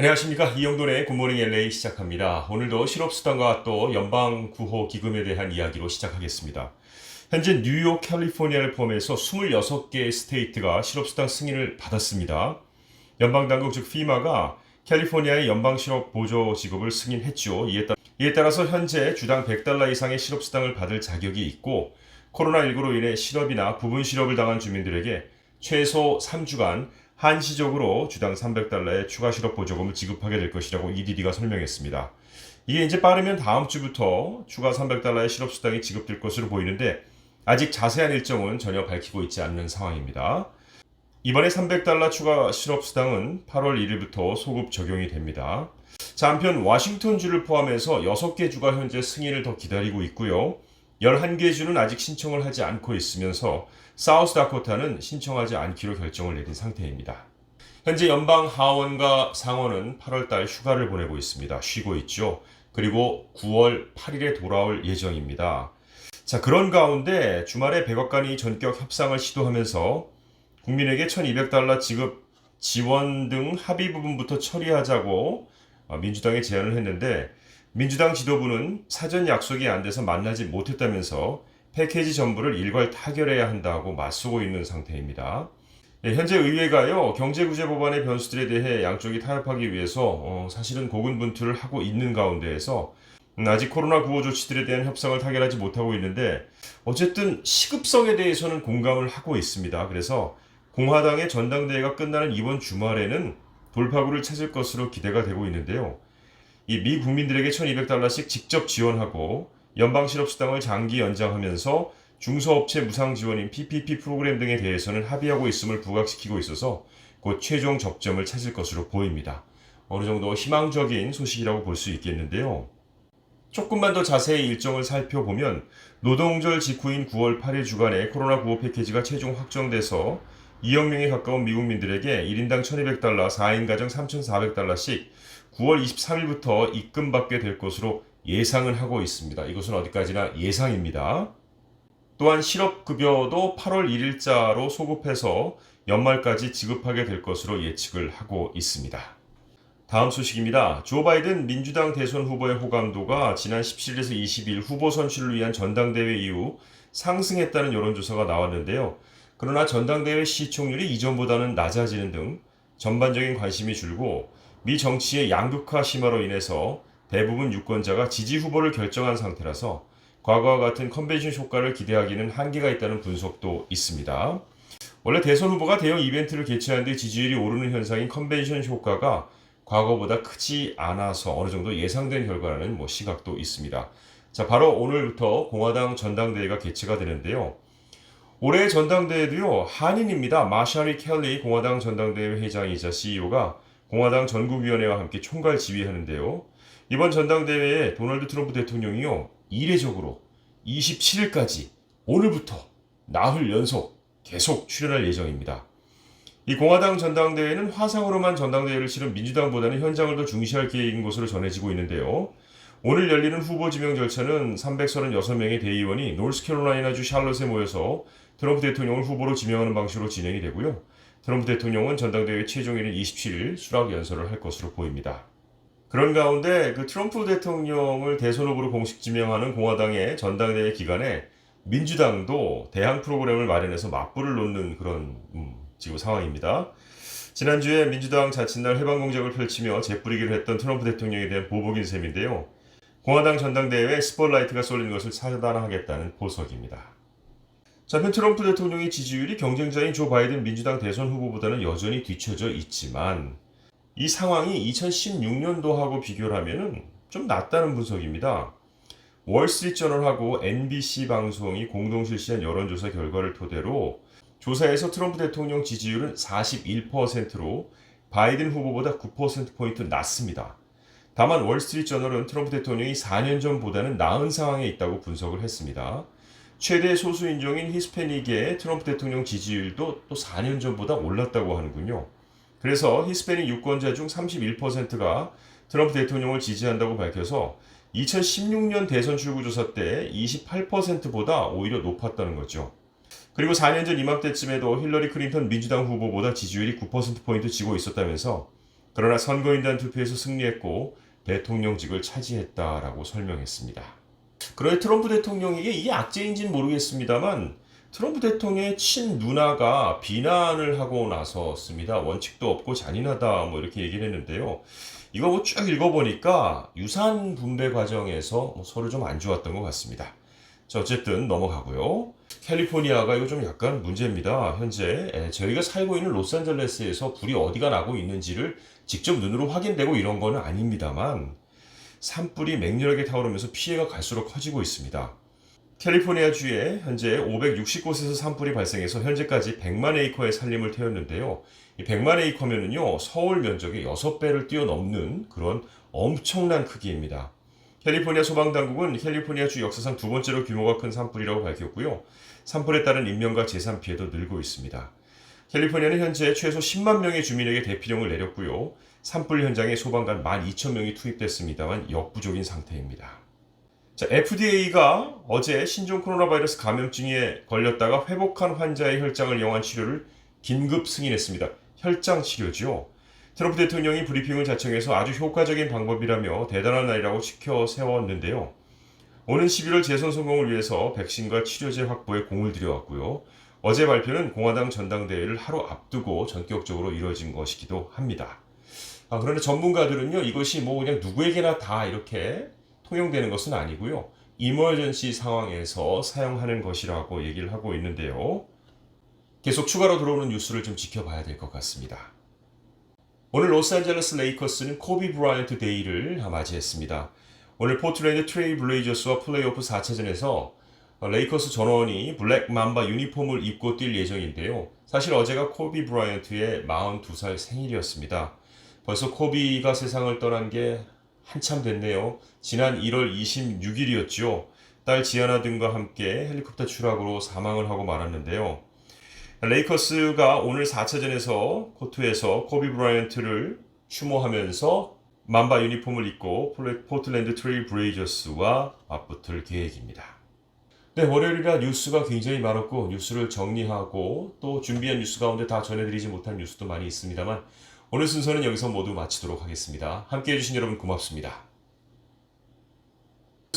안녕하십니까. 이영돈의 굿모닝 LA 시작합니다. 오늘도 실업수당과 또 연방구호기금에 대한 이야기로 시작하겠습니다. 현재 뉴욕, 캘리포니아를 포함해서 26개의 스테이트가 실업수당 승인을 받았습니다. 연방당국 즉 FEMA가 캘리포니아의 연방실업 보조 지급을 승인했죠. 이에 따라서 현재 주당 $100 이상의 실업수당을 받을 자격이 있고 코로나19로 인해 실업이나 부분 실업을 당한 주민들에게 최소 3주간 한시적으로 주당 $300의 추가 실업 보조금을 지급하게 될 것이라고 EDD가 설명했습니다. 이게 이제 빠르면 다음 주부터 추가 $300의 실업수당이 지급될 것으로 보이는데 아직 자세한 일정은 전혀 밝히고 있지 않는 상황입니다. 이번에 $300 추가 실업수당은 8월 1일부터 소급 적용이 됩니다. 자, 한편 워싱턴주를 포함해서 6개 주가 현재 승인을 더 기다리고 있고요. 11개 주는 아직 신청을 하지 않고 있으면서 사우스다코타는 신청하지 않기로 결정을 내린 상태입니다. 현재 연방 하원과 상원은 8월달 휴가를 보내고 있습니다. 쉬고 있죠. 그리고 9월 8일에 돌아올 예정입니다. 자, 그런 가운데 주말에 백악관이 전격 협상을 시도하면서 국민에게 $1,200 지급 지원 등 합의 부분부터 처리하자고 민주당에 제안을 했는데 민주당 지도부는 사전 약속이 안 돼서 만나지 못했다면서 패키지 전부를 일괄 타결해야 한다고 맞서고 있는 상태입니다. 현재 의회가요, 경제구제 법안의 변수들에 대해 양쪽이 타협하기 위해서 사실은 고군분투를 하고 있는 가운데에서 아직 코로나 구호 조치들에 대한 협상을 타결하지 못하고 있는데 어쨌든 시급성에 대해서는 공감을 하고 있습니다. 그래서 공화당의 전당대회가 끝나는 이번 주말에는 돌파구를 찾을 것으로 기대가 되고 있는데요. 이 미 국민들에게 $1,200씩 직접 지원하고 연방실업수당을 장기 연장하면서 중소업체 무상 지원인 PPP 프로그램 등에 대해서는 합의하고 있음을 부각시키고 있어서 곧 최종 접점을 찾을 것으로 보입니다. 어느 정도 희망적인 소식이라고 볼 수 있겠는데요. 조금만 더 자세히 일정을 살펴보면 노동절 직후인 9월 8일 주간에 코로나 구호 패키지가 최종 확정돼서 2억 명에 가까운 미국민들에게 1인당 $1,200, 4인 가정 $3,400씩 9월 23일부터 입금받게 될 것으로 예상을 하고 있습니다. 이것은 어디까지나 예상입니다. 또한 실업급여도 8월 1일자로 소급해서 연말까지 지급하게 될 것으로 예측을 하고 있습니다. 다음 소식입니다. 조 바이든 민주당 대선 후보의 호감도가 지난 17일에서 20일 후보 선출을 위한 전당대회 이후 상승했다는 여론조사가 나왔는데요. 그러나 전당대회 시청률이 이전보다는 낮아지는 등 전반적인 관심이 줄고 미 정치의 양극화 심화로 인해서 대부분 유권자가 지지 후보를 결정한 상태라서 과거와 같은 컨벤션 효과를 기대하기는 한계가 있다는 분석도 있습니다. 원래 대선 후보가 대형 이벤트를 개최하는 데 지지율이 오르는 현상인 컨벤션 효과가 과거보다 크지 않아서 어느 정도 예상된 결과라는 시각도 있습니다. 자, 바로 오늘부터 공화당 전당대회가 개최가 되는데요. 올해의 전당대회도요, 한인입니다. 마샤리 켈리 공화당 전당대회 회장이자 CEO가 공화당 전국위원회와 함께 총괄 지휘하는데요. 이번 전당대회에 도널드 트럼프 대통령이요, 이례적으로 27일까지 오늘부터 나흘 연속 계속 출연할 예정입니다. 이 공화당 전당대회는 화상으로만 전당대회를 치른 민주당보다는 현장을 더 중시할 계획인 것으로 전해지고 있는데요. 오늘 열리는 후보 지명 절차는 336명의 대의원이 노스캐롤라이나주 샬럿에 모여서 트럼프 대통령을 후보로 지명하는 방식으로 진행이 되고요. 트럼프 대통령은 전당대회 최종일인 27일 수락 연설을 할 것으로 보입니다. 그런 가운데 트럼프 대통령을 대선 후보로 공식 지명하는 공화당의 전당대회 기간에 민주당도 대항 프로그램을 마련해서 맞불을 놓는 그런 지금 상황입니다. 지난주에 민주당 자칫날 해방 공작을 펼치며 재뿌리기를 했던 트럼프 대통령에 대한 보복인 셈인데요. 공화당 전당대회에 스포트라이트가 쏠리는 것을 차단하겠다는 보석입니다. 한편 트럼프 대통령의 지지율이 경쟁자인 조 바이든 민주당 대선 후보보다는 여전히 뒤처져 있지만 이 상황이 2016년도하고 비교를 하면 좀 낫다는 분석입니다. 월스트리트저널하고 NBC 방송이 공동 실시한 여론조사 결과를 토대로 조사에서 트럼프 대통령 지지율은 41%로 바이든 후보보다 9%포인트 낮습니다. 다만 월스트리트저널은 트럼프 대통령이 4년 전보다는 나은 상황에 있다고 분석을 했습니다. 최대 소수인종인 히스패닉의 트럼프 대통령 지지율도 또 4년 전보다 올랐다고 하는군요. 그래서 히스패닉 유권자 중 31%가 트럼프 대통령을 지지한다고 밝혀서 2016년 대선 출구조사 때 28%보다 오히려 높았다는 거죠. 그리고 4년 전 이맘때쯤에도 힐러리 클린턴 민주당 후보보다 지지율이 9%포인트 지고 있었다면서 그러나 선거인단 투표에서 승리했고 대통령직을 차지했다라고 설명했습니다. 그런데 트럼프 대통령에게 이게 악재인지는 모르겠습니다만 트럼프 대통령의 친누나가 비난을 하고 나섰습니다. 원칙도 없고 잔인하다 뭐 이렇게 얘기를 했는데요. 이거 뭐 쭉 읽어보니까 유산 분배 과정에서 서로 좀 안 좋았던 것 같습니다. 자, 어쨌든 넘어가고요. 캘리포니아가 이거 좀 약간 문제입니다. 현재 저희가 살고 있는 로스앤젤레스에서 불이 어디가 나고 있는지를 직접 눈으로 확인되고 이런 거는 아닙니다만 산불이 맹렬하게 타오르면서 피해가 갈수록 커지고 있습니다. 캘리포니아주에 현재 560곳에서 산불이 발생해서 현재까지 100만 에이커의 산림을 태웠는데요. 이 100만 에이커면은요, 서울 면적의 6배를 뛰어넘는 그런 엄청난 크기입니다. 캘리포니아 소방당국은 캘리포니아주 역사상 두 번째로 규모가 큰 산불이라고 밝혔고요. 산불에 따른 인명과 재산 피해도 늘고 있습니다. 캘리포니아는 현재 최소 10만 명의 주민에게 대피령을 내렸고요. 산불 현장에 소방관 12,000명이 투입됐습니다만 역부족인 상태입니다. 자, FDA가 어제 신종 코로나 바이러스 감염증에 걸렸다가 회복한 환자의 혈장을 이용한 치료를 긴급 승인했습니다. 혈장 치료죠. 트럼프 대통령이 브리핑을 자청해서 아주 효과적인 방법이라며 대단한 날이라고 지켜 세웠는데요. 오는 11월 재선 성공을 위해서 백신과 치료제 확보에 공을 들여왔고요. 어제 발표는 공화당 전당대회를 하루 앞두고 전격적으로 이루어진 것이기도 합니다. 그런데 전문가들은요, 이것이 뭐 그냥 누구에게나 다 이렇게 통용되는 것은 아니고요. 이머전시 상황에서 사용하는 것이라고 얘기를 하고 있는데요. 계속 추가로 들어오는 뉴스를 좀 지켜봐야 될 것 같습니다. 오늘 로스앤젤레스 레이커스는 코비 브라이언트 데이를 맞이했습니다. 오늘 포틀랜드 트레일 블레이저스와 플레이오프 4차전에서 레이커스 전원이 블랙 맘바 유니폼을 입고 뛸 예정인데요. 사실 어제가 코비 브라이언트의 42살 생일이었습니다. 벌써 코비가 세상을 떠난 게 한참 됐네요. 지난 1월 26일이었죠. 딸 지아나 등과 함께 헬리콥터 추락으로 사망을 하고 말았는데요. 레이커스가 오늘 4차전에서 코트에서 코비 브라이언트를 추모하면서 맘바 유니폼을 입고 포틀랜드 트레일 브레이저스와 맞붙을 계획입니다. 네, 월요일이라 뉴스가 굉장히 많았고 뉴스를 정리하고 또 준비한 뉴스 가운데 다 전해드리지 못한 뉴스도 많이 있습니다만 오늘 순서는 여기서 모두 마치도록 하겠습니다. 함께해 주신 여러분 고맙습니다.